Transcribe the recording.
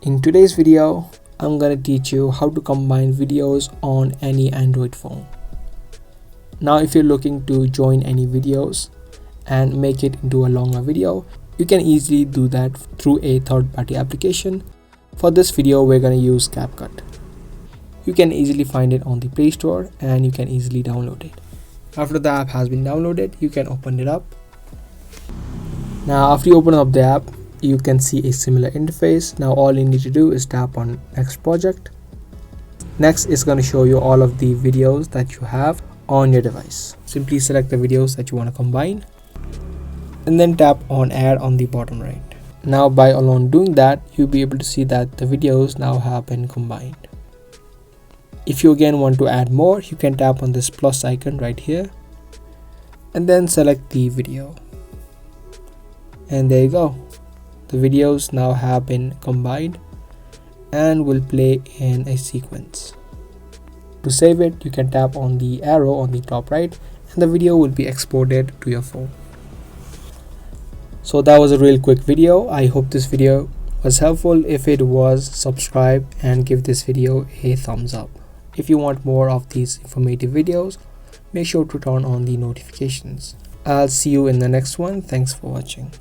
In today's video, I'm gonna teach you how to combine videos on any Android phone. Now, if you're looking to join any videos and make it into a longer video, you can easily do that through a third-party application. For this video, we're gonna use CapCut. You can easily find it on the Play Store and you can easily download it. After the app has been downloaded, you can open it up. Now, after you open up the app, you can see a similar interface. Now all you need to do is tap on next project. Next is going to show you all of the videos that you have on your device. Simply select the videos that you want to combine and then tap on add on the bottom right. Now by alone doing that, you'll be able to see that the videos now have been combined. If you again want to add more, you can tap on this plus icon right here and then select the video, and there you go. The videos now have been combined and will play in a sequence. To save it, you can tap on the arrow on the top right and the video will be exported to your phone. So that was a real quick video. I hope this video was helpful. If it was, subscribe and give this video a thumbs up. If you want more of these informative videos, make sure to turn on the notifications. I'll see you in the next one. Thanks for watching.